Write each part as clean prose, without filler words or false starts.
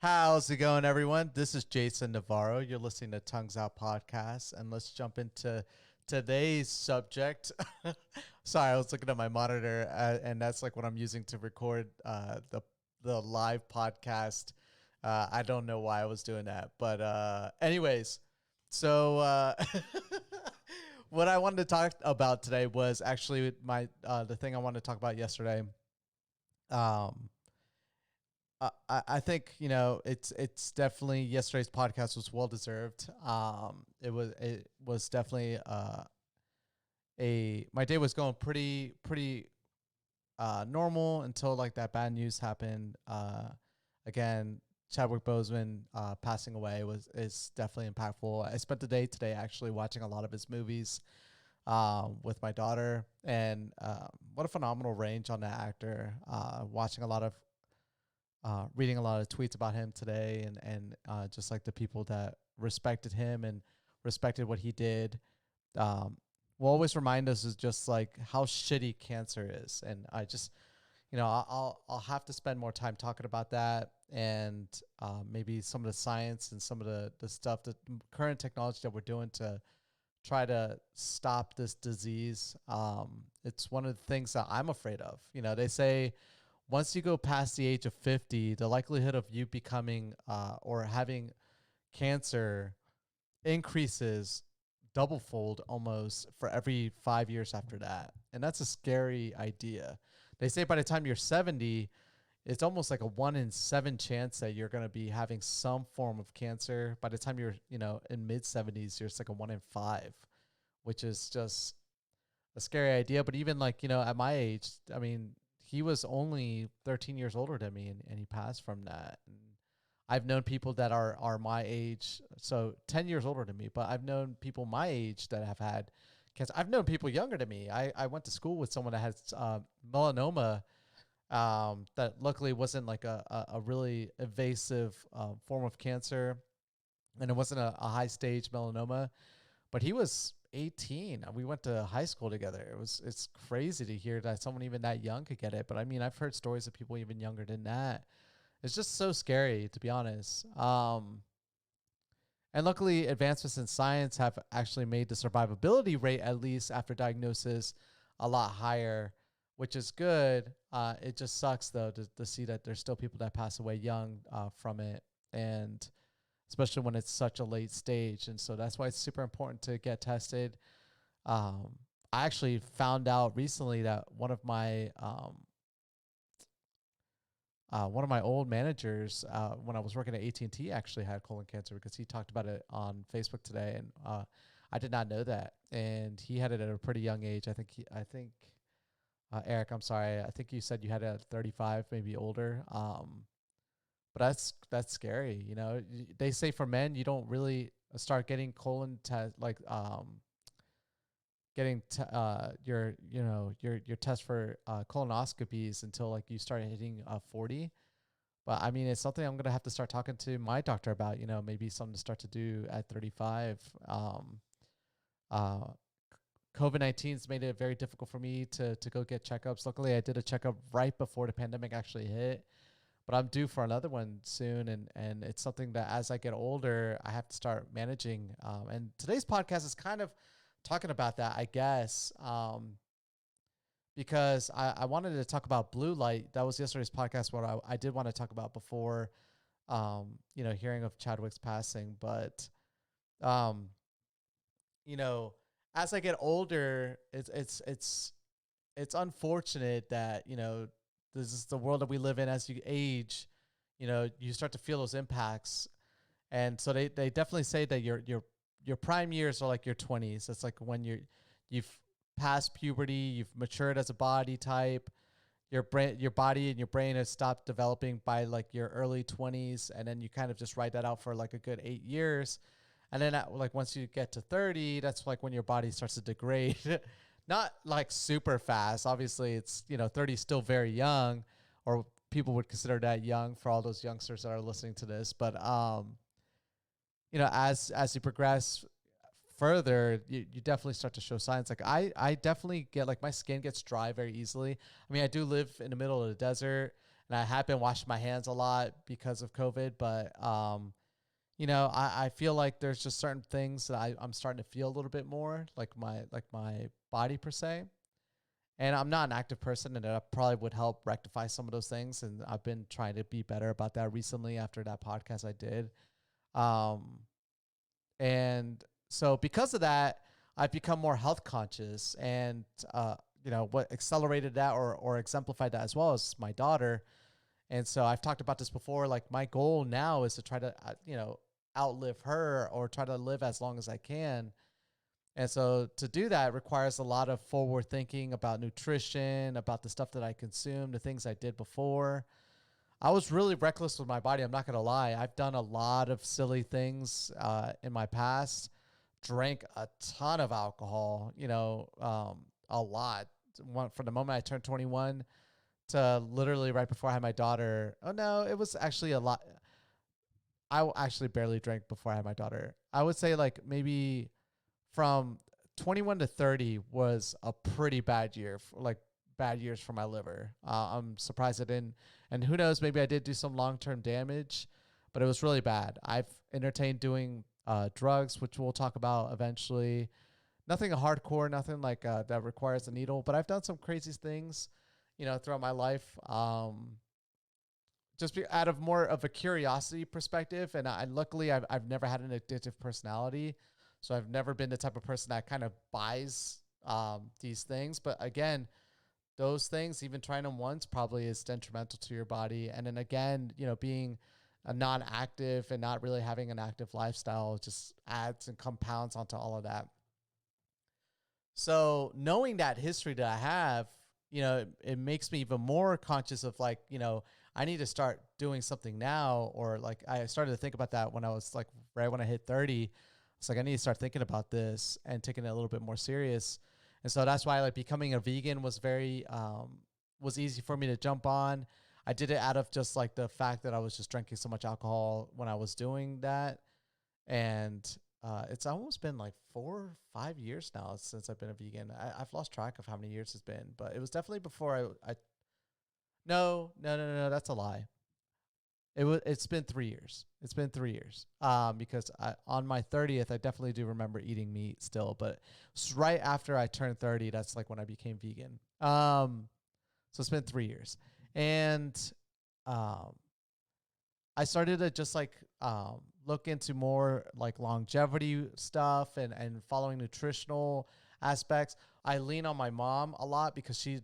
How's it going, everyone? This is Jason Navarro. You're listening to Tongues Out Podcast, and let's jump into today's subject. Sorry, I was looking at my monitor, and that's like what I'm using to record the live podcast. I don't know why I was doing that, but anyways, so what I wanted to talk about today was actually my the thing I wanted to talk about yesterday. Um, I think it's definitely yesterday's podcast was well deserved. It was definitely a my day was going pretty normal until like that bad news happened. Again, Chadwick Boseman passing away is definitely impactful. I spent the day today actually watching a lot of his movies with my daughter, and what a phenomenal range on that actor. Watching a lot of reading a lot of tweets about him today, and just like the people that respected him and respected what he did, will always remind us is just like how shitty cancer is. And I just, I'll have to spend more time talking about that, and maybe some of the science and some of the stuff, the current technology that we're doing to try to stop this disease. It's one of the things that I'm afraid of. They say once you go past the age of 50, the likelihood of you becoming or having cancer increases double fold almost for every 5 years after that. And that's a scary idea. They say by the time you're 70, it's almost like a 1 in 7 chance that you're going to be having some form of cancer. By the time you're, in mid 70s, it's like a 1 in 5, which is just a scary idea. But even like, at my age, I mean, he was only 13 years older than me, and he passed from that. And I've known people that are my age, so 10 years older than me, but I've known people my age that have had cancer. I've known people younger than me. I went to school with someone that has melanoma, that luckily wasn't like a really invasive form of cancer, and it wasn't a high stage melanoma, but he was 18. We went to high school together. It's crazy to hear that someone even that young could get it. But I mean, I've heard stories of people even younger than that. It's just so scary, to be honest. And luckily, advancements in science have actually made the survivability rate, at least after diagnosis, a lot higher, which is good. It just sucks though to see that there's still people that pass away young from it, and especially when it's such a late stage. And so that's why it's super important to get tested. Um, I actually found out recently that one of my old managers, when I was working at AT&T, actually had colon cancer, because he talked about it on Facebook today, and I did not know that. And he had it at a pretty young age. Eric, I'm sorry, I think you said you had it at 35, maybe older. But that's scary. They say for men, you don't really start getting colon test like getting your test for colonoscopies until like you start hitting 40. But I mean, it's something I'm gonna have to start talking to my doctor about. Maybe something to start to do at 35. Uh, COVID-19's made it very difficult for me to go get checkups. Luckily, I did a checkup right before the pandemic actually hit, but I'm due for another one soon. And it's something that as I get older, I have to start managing. And today's podcast is kind of talking about that, I guess, because I wanted to talk about blue light. That was yesterday's podcast, what I did want to talk about before, hearing of Chadwick's passing. But, um, you know, as I get older, it's unfortunate that, this is the world that we live in. As you age, you start to feel those impacts. And so they definitely say that your prime years are like your 20s. It's like when you've passed puberty, you've matured as a body type, your body and your brain has stopped developing by like your early 20s, and then you kind of just ride that out for like a good 8 years. And then like once you get to 30, that's like when your body starts to degrade. Not like super fast. Obviously, it's 30 is still very young, or people would consider that young for all those youngsters that are listening to this. But as you progress further, you definitely start to show signs. Like I definitely get like my skin gets dry very easily. I mean, I do live in the middle of the desert, and I have been washing my hands a lot because of COVID. But I feel like there's just certain things that I'm starting to feel a little bit more like my body per se. And I'm not an active person, and that probably would help rectify some of those things. And I've been trying to be better about that recently after that podcast I did. Um, and so because of that, I've become more health conscious. And what accelerated that or exemplified that as well as my daughter. And so I've talked about this before. Like my goal now is to try to outlive her or try to live as long as I can. And so to do that requires a lot of forward thinking about nutrition, about the stuff that I consume, the things I did before. I was really reckless with my body. I'm not going to lie. I've done a lot of silly things in my past, drank a ton of alcohol, a lot. From the moment I turned 21 to literally right before I had my daughter. Oh, no, it was actually a lot. I actually barely drank before I had my daughter. I would say like maybe from 21 to 30 was a pretty bad year, like bad years for my liver. I'm surprised I didn't. And who knows, maybe I did do some long-term damage, but it was really bad. I've entertained doing drugs, which we'll talk about eventually. Nothing hardcore, nothing like that requires a needle, but I've done some crazy things, throughout my life. Just out of more of a curiosity perspective. And luckily I've never had an addictive personality. So I've never been the type of person that kind of buys these things. But again, those things, even trying them once, probably is detrimental to your body. And then again, being a non-active and not really having an active lifestyle just adds and compounds onto all of that. So knowing that history that I have, it makes me even more conscious of like, I need to start doing something now. Or like I started to think about that when I was like, right when I hit 30, it's like, I need to start thinking about this and taking it a little bit more serious. And so that's why like becoming a vegan was was easy for me to jump on. I did it out of just like the fact that I was just drinking so much alcohol when I was doing that. And it's almost been like 4 or 5 years now since I've been a vegan. I've lost track of how many years it's been, but it was definitely before I no, that's a lie. It's been 3 years. It's been 3 years. Because on my 30th, I definitely do remember eating meat still, but it's right after I turned 30, that's like when I became vegan. So it's been 3 years. And I started to just like look into more like longevity stuff and following nutritional aspects. I lean on my mom a lot because she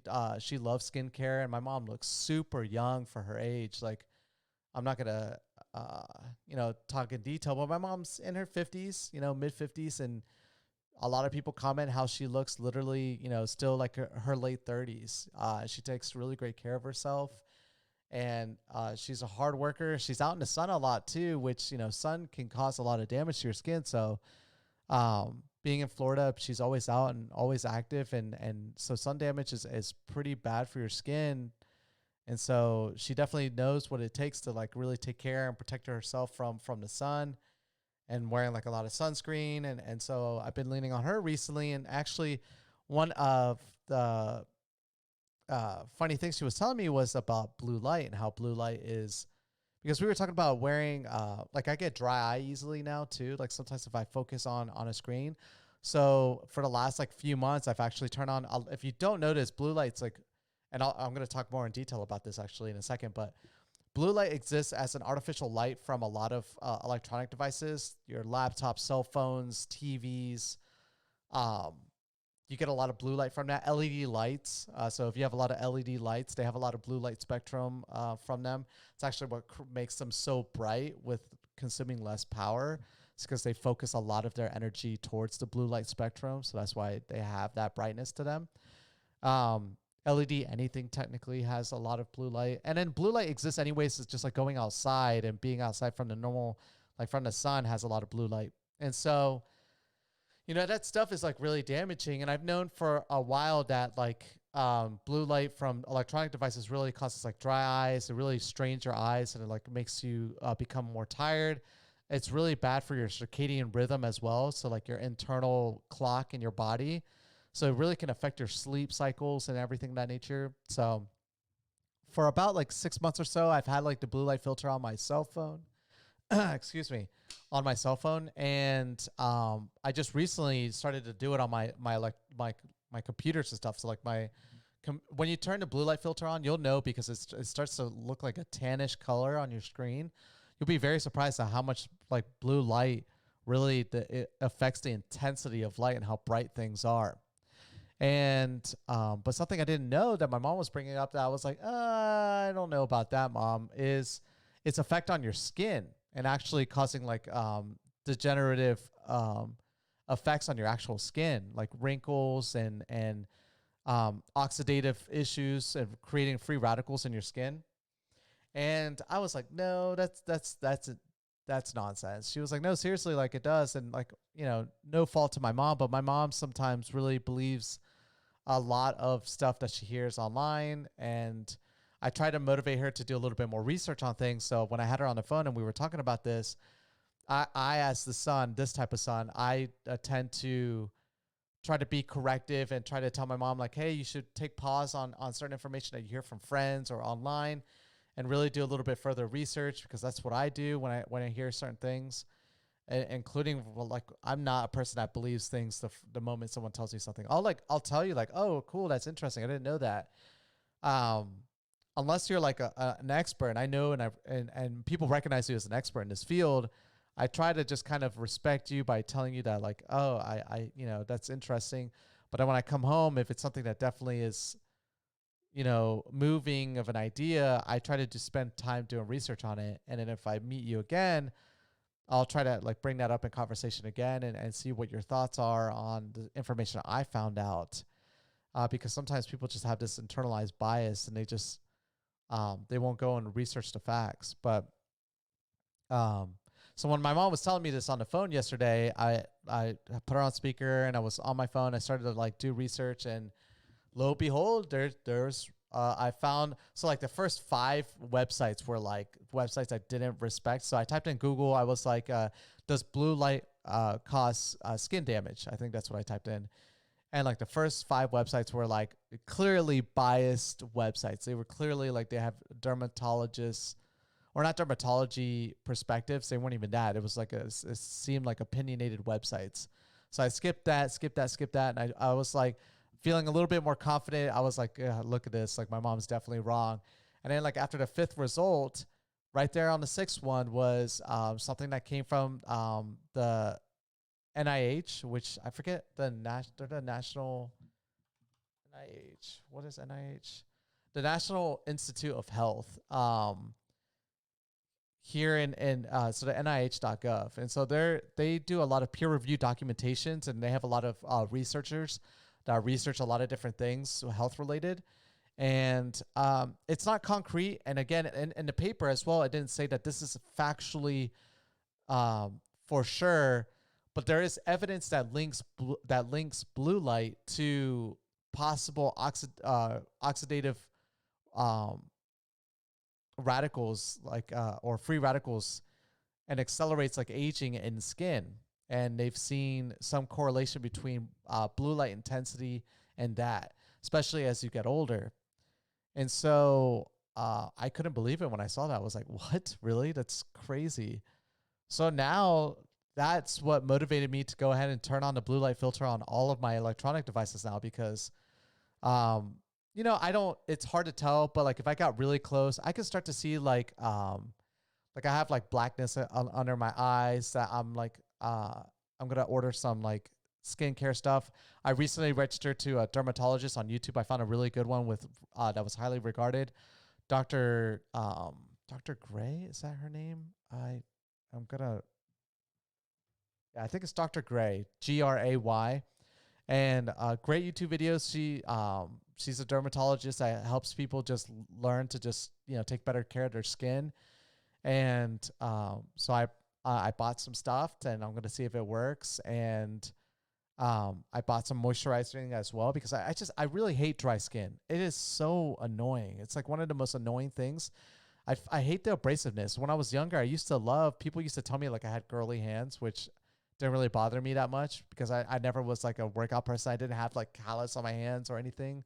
loves skincare, and my mom looks super young for her age. Like I'm not gonna talk in detail, but my mom's in her 50s, mid 50s, and a lot of people comment how she looks literally, still like her late 30s. She takes really great care of herself. And she's a hard worker. She's out in the sun a lot too, which, sun can cause a lot of damage to your skin. So being in Florida, she's always out and always active. And so sun damage is pretty bad for your skin. And so she definitely knows what it takes to like really take care and protect herself from the sun, and wearing like a lot of sunscreen. And so I've been leaning on her recently. And actually one of the funny things she was telling me was about blue light and how blue light is, because we were talking about wearing like I get dry eye easily now too, like sometimes if I focus on a screen. So for the last like few months I've actually turned on, if you don't notice, blue light's like, and I'm going to talk more in detail about this actually in a second, but blue light exists as an artificial light from a lot of electronic devices, your laptops, cell phones, TVs. You get a lot of blue light from that. LED lights. So if you have a lot of LED lights, they have a lot of blue light spectrum from them. It's actually what makes them so bright with consuming less power. It's because they focus a lot of their energy towards the blue light spectrum. So that's why they have that brightness to them. LED anything technically has a lot of blue light. And then blue light exists anyways. It's just like going outside and being outside from the normal, like from the sun, has a lot of blue light. And so that stuff is like really damaging. And I've known for a while that like blue light from electronic devices really causes like dry eyes. It really strains your eyes, and it like makes you become more tired. It's really bad for your circadian rhythm as well. So like your internal clock in your body. So it really can affect your sleep cycles and everything of that nature. So for about like 6 months or so, I've had like the blue light filter on my cell phone. Excuse me, on my cell phone, and I just recently started to do it on my computers and stuff. So like when you turn the blue light filter on, you'll know because it starts to look like a tannish color on your screen. You'll be very surprised at how much like blue light really it affects the intensity of light and how bright things are. And but something I didn't know that my mom was bringing up that I was like, I don't know about that, Mom, is its effect on your skin and actually causing like degenerative effects on your actual skin, like wrinkles and oxidative issues and creating free radicals in your skin. And I was like, no, that's nonsense. She was like, no, seriously, like it does. And like, no fault to my mom, but my mom sometimes really believes a lot of stuff that she hears online. And I try to motivate her to do a little bit more research on things. So when I had her on the phone and we were talking about this, I as the son, this type of son, I tend to try to be corrective and try to tell my mom like, hey, you should take pause on certain information that you hear from friends or online and really do a little bit further research, because that's what I do when I hear certain things, including, well, like, I'm not a person that believes things the moment someone tells me something. I'll tell you like, oh, cool, that's interesting, I didn't know that. Unless you're like an expert, and I know, and people recognize you as an expert in this field, I try to just kind of respect you by telling you that like, oh, I that's interesting. But then when I come home, if it's something that definitely is, moving of an idea, I try to just spend time doing research on it. And then if I meet you again, I'll try to like bring that up in conversation again and see what your thoughts are on the information I found out. Because sometimes people just have this internalized bias and they won't go and research the facts. But so when my mom was telling me this on the phone yesterday, I put her on speaker and I was on my phone. I started to like do research, and lo and behold, there's I found, so like the first 5 websites were like websites I didn't respect. So I typed in Google. I was like, does blue light cause skin damage? I think that's what I typed in. And like the first 5 websites were like clearly biased websites. They were clearly like they have dermatologists, or not dermatology perspectives. They weren't even that. It was like it seemed like opinionated websites. So I skipped that. And I was like feeling a little bit more confident. I was like, look at this. Like my mom's definitely wrong. And then like after the 5th result, right there on the 6th one was something that came from the NIH, which I forget the national NIH. What is NIH? The National Institute of Health. Here so the NIH.gov. And so they do a lot of peer review documentations, and they have a lot of researchers that research a lot of different things, so health related. And it's not concrete. And again, in the paper as well, it didn't say that this is factually for sure, but there is evidence that links blue light to possible oxidative radicals, like or free radicals, and accelerates like aging in skin. And they've seen some correlation between blue light intensity and that, especially as you get older. And so I couldn't believe it when I saw that. I was like, what? Really? That's crazy. So now that's what motivated me to go ahead and turn on the blue light filter on all of my electronic devices now, because it's hard to tell, but like if I got really close, I could start to see like I have like blackness under my eyes that I'm like, I'm going to order some like skincare stuff. I recently registered to a dermatologist on YouTube. I found a really good one with, that was highly regarded. Dr. Gray, is that her name? I think it's Dr. Gray, Gray. And great YouTube videos. She's a dermatologist that helps people just learn to just take better care of their skin. And so I bought some stuff, and I'm gonna see if it works. And I bought some moisturizing as well, because I really hate dry skin. It is so annoying. It's like one of the most annoying things. I hate the abrasiveness. When I was younger, people used to tell me like I had girly hands, which didn't really bother me that much, because I never was like a workout person. I didn't have like callus on my hands or anything.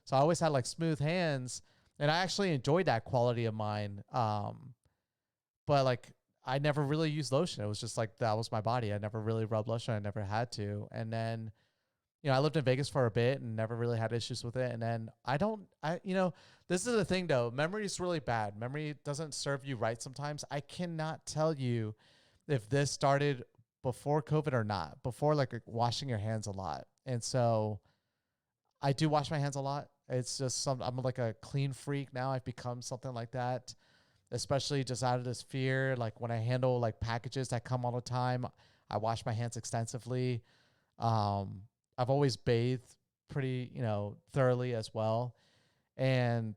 So I always had like smooth hands. And I actually enjoyed that quality of mine. But like I never really used lotion. It was just like that was my body. I never really rubbed lotion. I never had to. And then, I lived in Vegas for a bit and never really had issues with it. And then this is the thing though. Memory is really bad. Memory doesn't serve you right sometimes. I cannot tell you if this started before COVID or not, before like washing your hands a lot. And so I do wash my hands a lot. It's just I'm like a clean freak now. I've become something like that, especially just out of this fear. Like when I handle like packages that come all the time, I wash my hands extensively. I've always bathed pretty, thoroughly as well. And,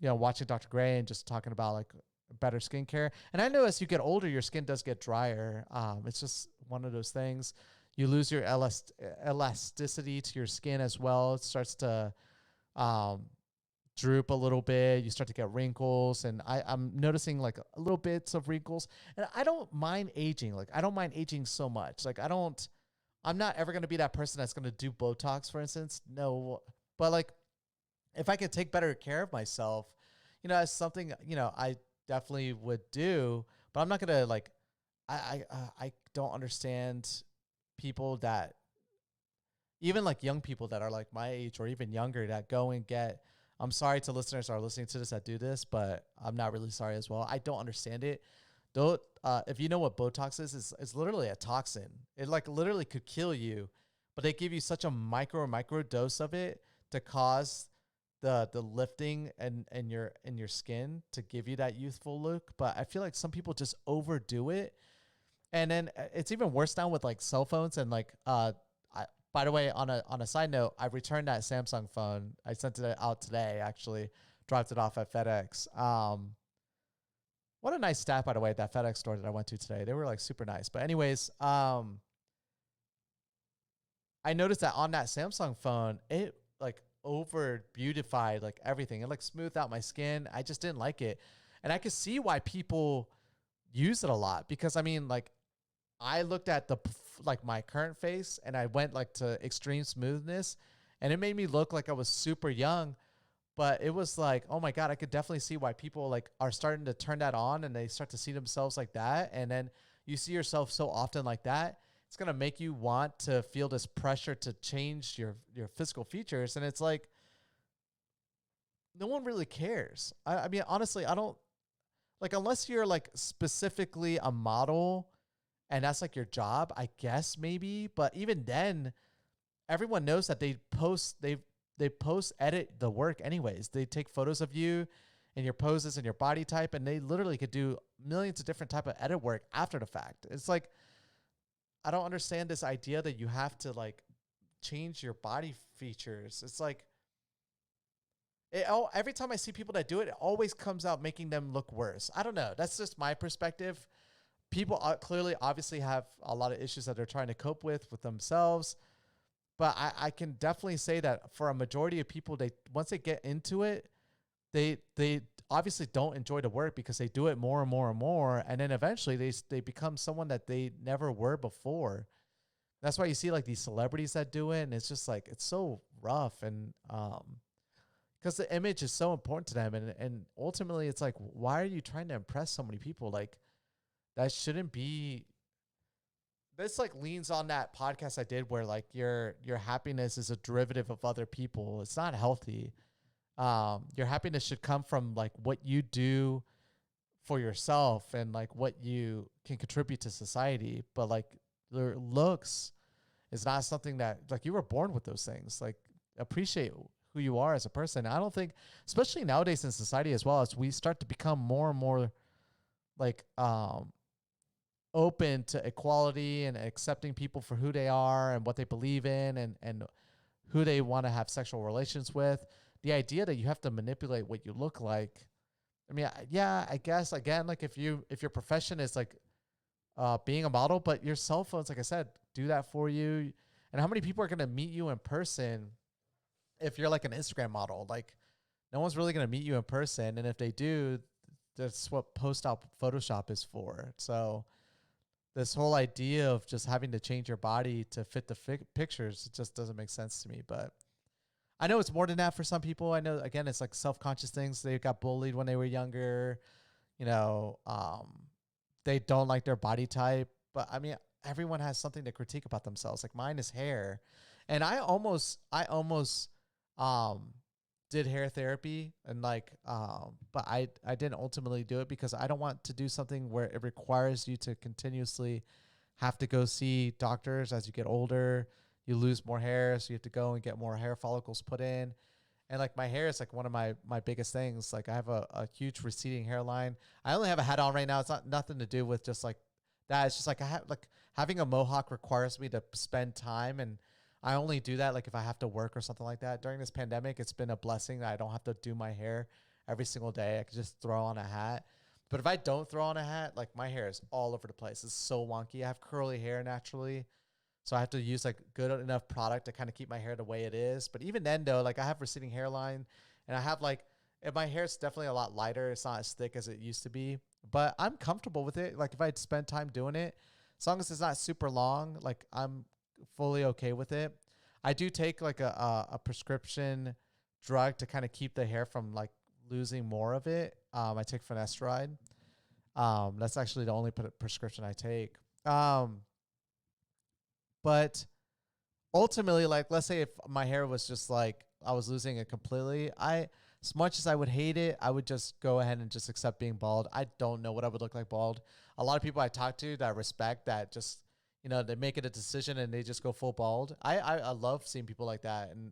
watching Dr. Gray and just talking about like better skincare. And I know as you get older, your skin does get drier. It's just one of those things. You lose your elasticity to your skin as well. It starts to droop a little bit. You start to get wrinkles. And I'm noticing like a little bits of wrinkles. And I don't mind aging. Like I don't mind aging so much. Like I'm not ever going to be that person that's going to do Botox, for instance. No. But like if I could take better care of myself, as something, I definitely would do. But I'm not going to like, I don't understand people that, even like young people that are like my age or even younger, that go and get, I'm sorry to listeners that are listening to this that do this, but I'm not really sorry as well. I don't understand it. Though, if you know what Botox is, it's literally a toxin. It like literally could kill you, but they give you such a micro dose of it to cause the lifting and your skin to give you that youthful look. But I feel like some people just overdo it. And then it's even worse now with like cell phones and like by the way, on a side note, I returned that Samsung phone. I sent it out today, actually. Dropped it off at FedEx. What a nice staff, by the way, at that FedEx store that I went to today. They were like super nice. But anyways, I noticed that on that Samsung phone, it like over beautified like everything. It like smoothed out my skin. I just didn't like it. And I could see why people use it a lot, because I mean, like I looked at like my current face and I went like to extreme smoothness and it made me look like I was super young. But it was like, oh my God, I could definitely see why people like are starting to turn that on and they start to see themselves like that. And then you see yourself so often like that, it's going to make you want to feel this pressure to change your physical features. And it's like, no one really cares. I mean, honestly, I don't like, unless you're like specifically a model and that's like your job, I guess maybe. But even then, everyone knows that they post edit the work anyways. They take photos of you and your poses and your body type, and they literally could do millions of different type of edit work after the fact. It's like, I don't understand this idea that you have to like change your body features. It's like, every time I see people that do it, it always comes out making them look worse. I don't know. That's just my perspective. People clearly obviously have a lot of issues that they're trying to cope with themselves. But I can definitely say that for a majority of people, once they get into it, they obviously don't enjoy the work because they do it more and more and more, and then eventually they become someone that they never were before. That's why you see like these celebrities that do it, and it's just like it's so rough, and because the image is so important to them, and ultimately it's like, why are you trying to impress so many people? Like that shouldn't be. This like leans on that podcast I did where like your happiness is a derivative of other people. It's not healthy. Your happiness should come from like what you do for yourself and like what you can contribute to society. But like your looks is not something that like you were born with those things. Like appreciate who you are as a person. I don't think, especially nowadays in society as well, as we start to become more and more like open to equality and accepting people for who they are and what they believe in and who they want to have sexual relations with. The idea that you have to manipulate what you look like. I mean, yeah, I guess again, like if your profession is like being a model, but your cell phones, like I said, do that for you. And how many people are going to meet you in person if you're like an Instagram model? Like no one's really going to meet you in person. And if they do, that's what post-op Photoshop is for. So this whole idea of just having to change your body to fit the pictures, it just doesn't make sense to me. But I know it's more than that for some people. I know, again, it's like self-conscious things. They got bullied when they were younger, you know, they don't like their body type. But I mean, everyone has something to critique about themselves. Like mine is hair. And I almost um did hair therapy and like but I didn't ultimately do it because I don't want to do something where it requires you to continuously have to go see doctors as you get older. You lose more hair, so you have to go and get more hair follicles put in. And like my hair is like one of my biggest things. Like I have a huge receding hairline. I only have a hat on right now. It's not nothing to do with just like that. It's just like I have like having a mohawk requires me to spend time, and I only do that like if I have to work or something like that. During this pandemic, it's been a blessing that I don't have to do my hair every single day. I can just throw on a hat. But if I don't throw on a hat, like my hair is all over the place. It's so wonky. I have curly hair naturally. So I have to use like good enough product to kind of keep my hair the way it is. But even then though, like I have receding hairline and I have like, if my hair is definitely a lot lighter. It's not as thick as it used to be, but I'm comfortable with it. Like if I'd spend time doing it, as long as it's not super long, like I'm fully okay with it. I do take like a prescription drug to kind of keep the hair from like losing more of it. I take finasteride. That's actually the only prescription I take. But ultimately, like, let's say if my hair was just like I was losing it completely, as much as I would hate it, I would just go ahead and just accept being bald. I don't know what I would look like bald. A lot of people I talk to that I respect that just, they make it a decision and they just go full bald. I love seeing people like that. And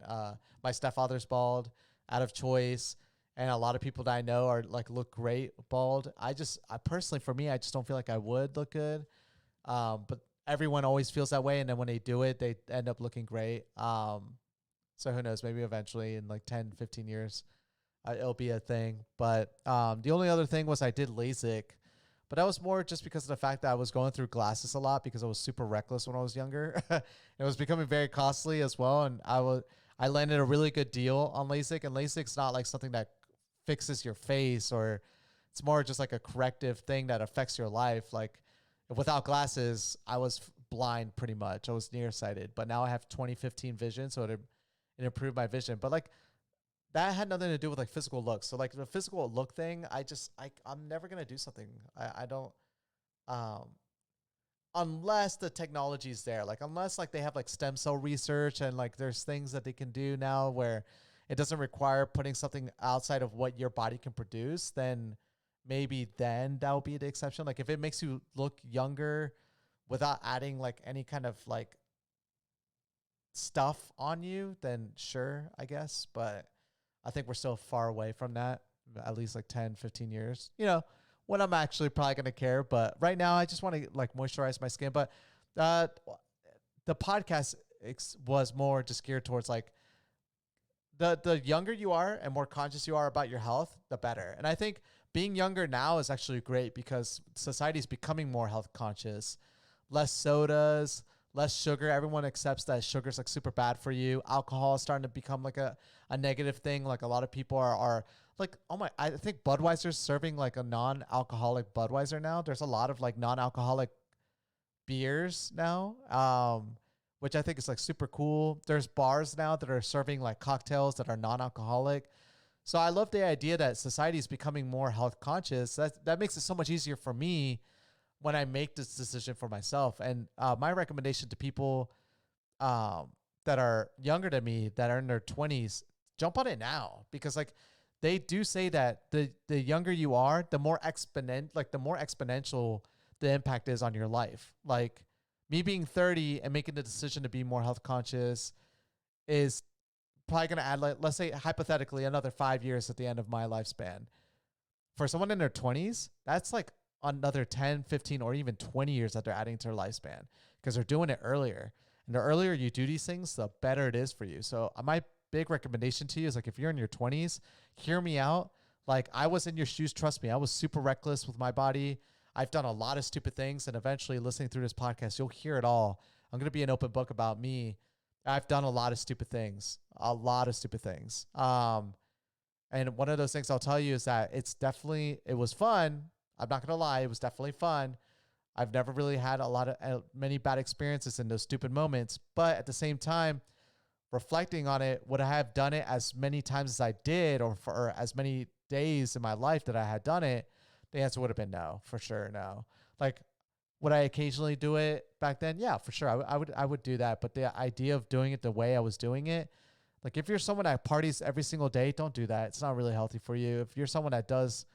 my stepfather's bald out of choice. And a lot of people that I know are like look great bald. I personally, for me, I just don't feel like I would look good. But everyone always feels that way. And then when they do it, they end up looking great. So who knows, maybe eventually in like 10, 15 years, it'll be a thing. But the only other thing was I did LASIK, but that was more just because of the fact that I was going through glasses a lot because I was super reckless when I was younger. It was becoming very costly as well. And I landed a really good deal on LASIK, and LASIK's not like something that fixes your face, or it's more just like a corrective thing that affects your life. Like without glasses, I was blind pretty much. I was nearsighted, but now I have 20/15 vision, so it improved my vision. But like that had nothing to do with like physical looks. So like the physical look thing, I'm never gonna do something. I don't um unless the technology's there. Like unless like they have like stem cell research and like there's things that they can do now where it doesn't require putting something outside of what your body can produce, then maybe then that will be the exception. Like if it makes you look younger without adding like any kind of like stuff on you, then sure, I guess. But I think we're still far away from that, at least like 10, 15 years, when I'm actually probably going to care. But right now I just want to like moisturize my skin. But the podcast was more just geared towards like the younger you are and more conscious you are about your health, the better. And I think being younger now is actually great because society is becoming more health conscious. Less sodas, less sugar. Everyone accepts that sugar's like super bad for you. Alcohol is starting to become like a negative thing. Like a lot of people are like, oh my, I think Budweiser's serving like a non-alcoholic Budweiser now. There's a lot of like non-alcoholic beers now, which I think is like super cool. There's bars now that are serving like cocktails that are non-alcoholic. So I love the idea that society is becoming more health conscious. That makes it so much easier for me when I make this decision for myself. And my recommendation to people that are younger than me, that are in their 20s, jump on it now, because like they do say that the younger you are, the more exponential the impact is on your life. Like me being 30 and making the decision to be more health conscious is probably going to add, like, let's say hypothetically, another 5 years at the end of my lifespan. For someone in their 20s, that's like another 10, 15, or even 20 years that they're adding to their lifespan because they're doing it earlier. And the earlier you do these things, the better it is for you. So my big recommendation to you is like, if you're in your 20s, hear me out. Like I was in your shoes. Trust me. I was super reckless with my body. I've done a lot of stupid things, and eventually listening through this podcast, you'll hear it all. I'm going to be an open book about me. I've done a lot of stupid things, And one of those things I'll tell you is that it was fun. I'm not going to lie. It was definitely fun. I've never really had many bad experiences in those stupid moments. But at the same time, reflecting on it, would I have done it as many times as I did, or for as many days in my life that I had done it? The answer would have been no, for sure, no. Like, would I occasionally do it back then? Yeah, for sure. I would do that. But the idea of doing it the way I was doing it, like if you're someone that parties every single day, don't do that. It's not really healthy for you. If you're someone that does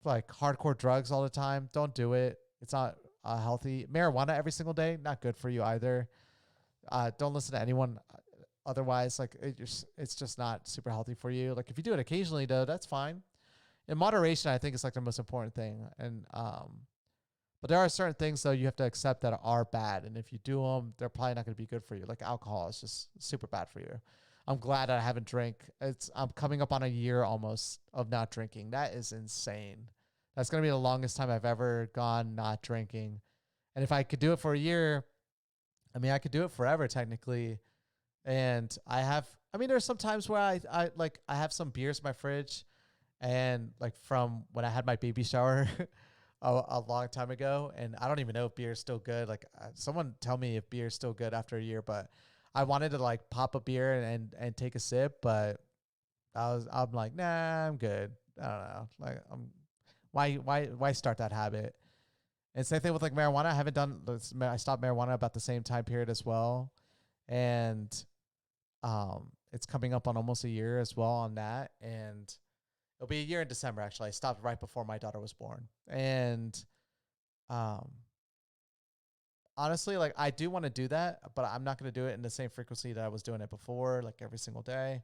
like hardcore drugs all the time, don't do it. It's not healthy. Marijuana every single day, not good for you either. Don't listen to anyone otherwise. Like it's just not super healthy for you. Like if you do it occasionally though, that's fine. In moderation, I think is like the most important thing. And but there are certain things though you have to accept that are bad, and if you do them, they're probably not going to be good for you. Like alcohol is just super bad for you. I'm glad I haven't drank. I'm coming up on a year almost of not drinking. That is insane. That's going to be the longest time I've ever gone not drinking. And if I could do it for a year, I mean, I could do it forever technically. And I mean, there's some times where I have some beers in my fridge, and like from when I had my baby shower a long time ago, and I don't even know if beer is still good. Like someone tell me if beer is still good after a year, but I wanted to like pop a beer and take a sip, but I'm like, nah, I'm good. I don't know. Like why start that habit? And same thing with like marijuana. I haven't done this. I stopped marijuana about the same time period as well. And it's coming up on almost a year as well on that. And it'll be a year in December, actually. I stopped right before my daughter was born. And um, honestly, like I do want to do that, but I'm not going to do it in the same frequency that I was doing it before, like every single day.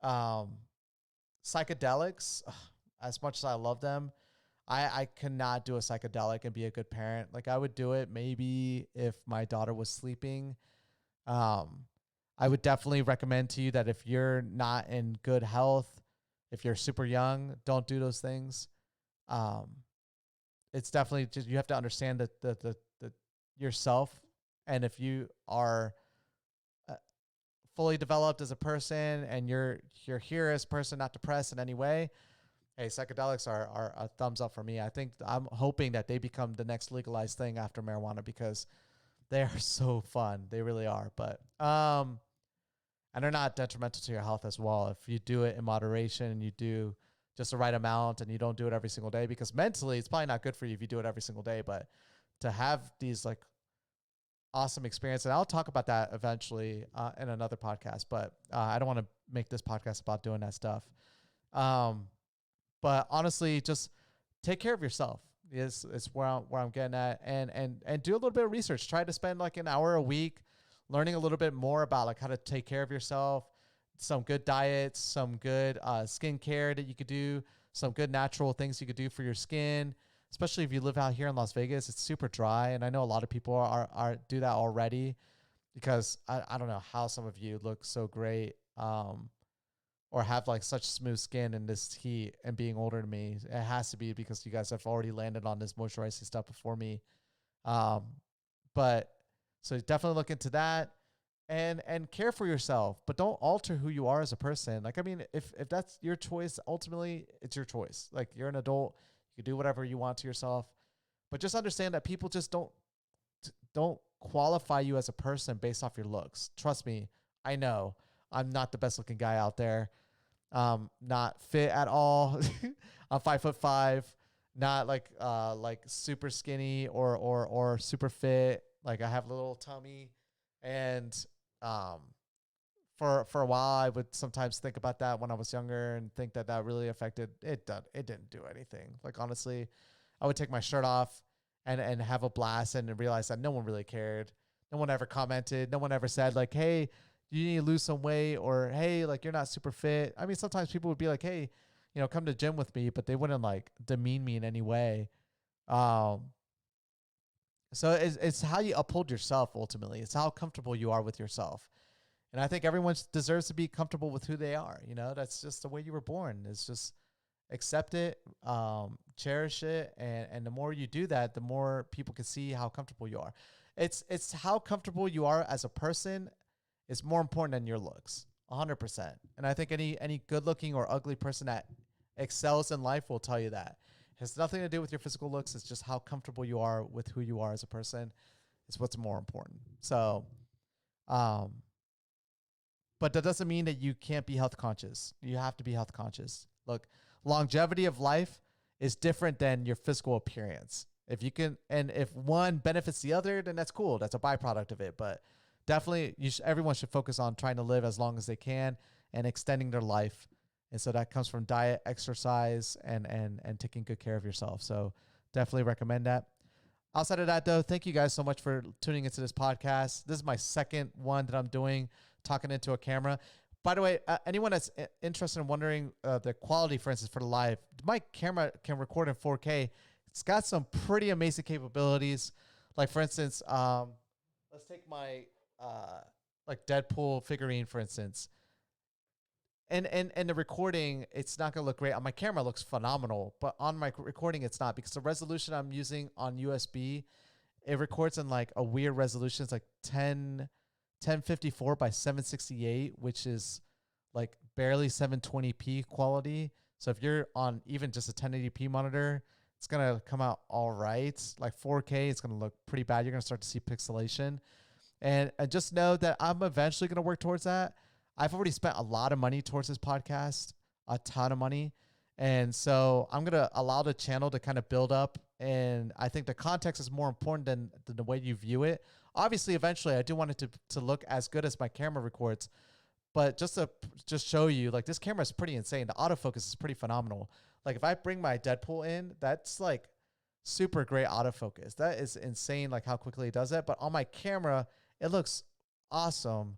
Um, Psychedelics, as much as I love them, I cannot do a psychedelic and be a good parent. Like I would do it maybe if my daughter was sleeping. Um, I would definitely recommend to you that if you're not in good health, if you're super young, don't do those things. Um, it's definitely just you have to understand that the yourself, and if you are uh, fully developed as a person and you're here as a person, not depressed in any way, hey, psychedelics are a thumbs up for me. I think I'm hoping that they become the next legalized thing after marijuana because they are so fun. They really are. But and they're not detrimental to your health as well if you do it in moderation and you do just the right amount and you don't do it every single day, because mentally it's probably not good for you if you do it every single day. But to have these like awesome experience, and I'll talk about that eventually in another podcast, but I don't want to make this podcast about doing that stuff. Um, but honestly, just take care of yourself. Is where I'm getting at, and do a little bit of research. Try to spend like an hour a week learning a little bit more about like how to take care of yourself, some good diets, some good skincare that you could do, some good natural things you could do for your skin. Especially if you live out here in Las Vegas, it's super dry, and I know a lot of people are do that already because I don't know how some of you look so great. Or have like such smooth skin in this heat and being older than me. It has to be because you guys have already landed on this moisturizing stuff before me. Um, but so definitely look into that and care for yourself, but don't alter who you are as a person. Like, I mean, if that's your choice, ultimately it's your choice. Like you're an adult, you can do whatever you want to yourself, but just understand that people just don't qualify you as a person based off your looks. Trust me. I know I'm not the best looking guy out there. Not fit at all. I'm 5'5", not like super skinny or super fit. Like I have a little tummy, and um, for a while I would sometimes think about that when I was younger and think that that really affected it. It didn't do anything. Like honestly, I would take my shirt off and have a blast and realize that no one really cared. No one ever commented. No one ever said like, hey, you need to lose some weight, or hey, like you're not super fit. I mean, sometimes people would be like, hey, come to the gym with me, but they wouldn't like demean me in any way. Um, so it's how you uphold yourself ultimately. It's how comfortable you are with yourself. And I think everyone deserves to be comfortable with who they are. That's just the way you were born. It's just accept it, cherish it. And the more you do that, the more people can see how comfortable you are. It's how comfortable you are as a person is more important than your looks, 100%. And I think any good looking or ugly person that excels in life will tell you that. It has nothing to do with your physical looks. It's just how comfortable you are with who you are as a person. It's what's more important. So, um, but that doesn't mean that you can't be health conscious. You have to be health conscious. Look, longevity of life is different than your physical appearance. If you can, and if one benefits the other, then that's cool. That's a byproduct of it. But definitely, everyone should focus on trying to live as long as they can and extending their life. And so that comes from diet, exercise, and taking good care of yourself. So definitely recommend that. Outside of that, though, thank you guys so much for tuning into this podcast. This is my second one that I'm doing, talking into a camera. By the way, anyone that's interested in wondering the quality, for instance, for the live, my camera can record in 4K. It's got some pretty amazing capabilities. Like, for instance, let's take my like Deadpool figurine, for instance. And the recording, it's not going to look great. On my camera, it looks phenomenal. But on my recording, it's not, because the resolution I'm using on USB, it records in like a weird resolution. It's like 1054 by 768, which is like barely 720p quality. So if you're on even just a 1080p monitor, it's going to come out all right. Like 4K, it's going to look pretty bad. You're going to start to see pixelation. And just know that I'm eventually going to work towards that. I've already spent a lot of money towards this podcast, a ton of money. And so I'm going to allow the channel to kind of build up. And I think the context is more important than the way you view it. Obviously, eventually, I do want it to look as good as my camera records. But just to just show you, like, this camera is pretty insane. The autofocus is pretty phenomenal. Like, if I bring my Deadpool in, that's like super great autofocus. That is insane, like how quickly it does it. But on my camera, it looks awesome.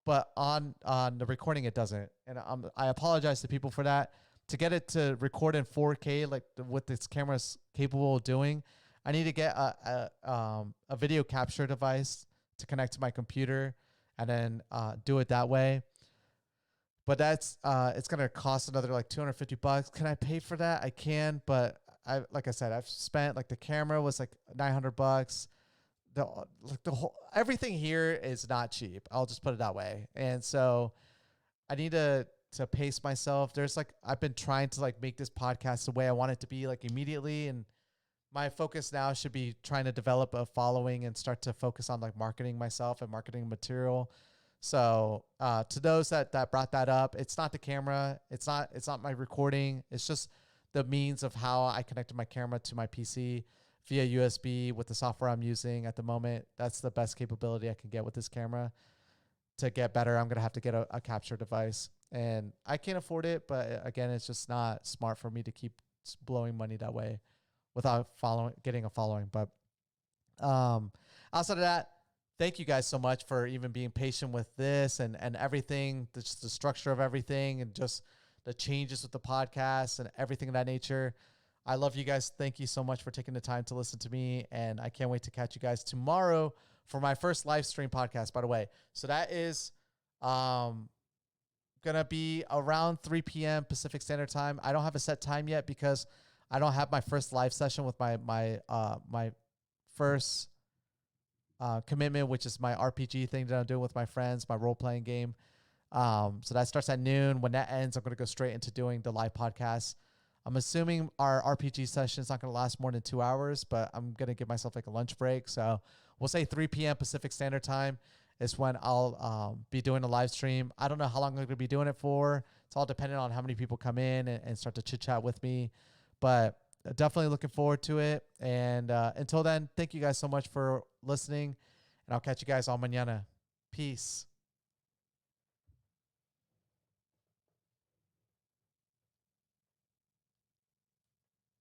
But on the recording, it doesn't. And I apologize to people for that. To get it to record in 4K, like what this camera's capable of doing, I need to get a video capture device to connect to my computer and then do it that way. But that's it's gonna cost another like $250. Can I pay for that? I can, but like I said, I've spent, like, the camera was like $900. The whole everything here is not cheap. I'll just put it that way. And so I need to pace myself. There's like, I've been trying to like make this podcast the way I want it to be, like, immediately. And my focus now should be trying to develop a following and start to focus on like marketing myself and marketing material. So to those that brought that up, it's not the camera. It's not my recording. It's just the means of how I connected my camera to my PC via USB with the software I'm using at the moment. That's the best capability I can get with this camera. To get better, I'm going to have to get a capture device. And I can't afford it, but again, it's just not smart for me to keep blowing money that way without getting a following. But outside of that, thank you guys so much for even being patient with this and everything, the structure of everything, and just the changes with the podcast and everything of that nature. I love you guys. Thank you so much for taking the time to listen to me. And I can't wait to catch you guys tomorrow for my first live stream podcast, by the way. So that is going to be around 3 p.m. Pacific Standard Time. I don't have a set time yet because I don't have my first live session with my first commitment, which is my RPG thing that I'm doing with my friends, my role-playing game. So that starts at noon. When that ends, I'm going to go straight into doing the live podcast. I'm assuming our RPG session is not going to last more than 2 hours, but I'm going to give myself like a lunch break. So we'll say 3 p.m. Pacific Standard Time is when I'll be doing a live stream. I don't know how long I'm going to be doing it for. It's all dependent on how many people come in and start to chit chat with me. But definitely looking forward to it. And until then, thank you guys so much for listening. And I'll catch you guys all mañana. Peace.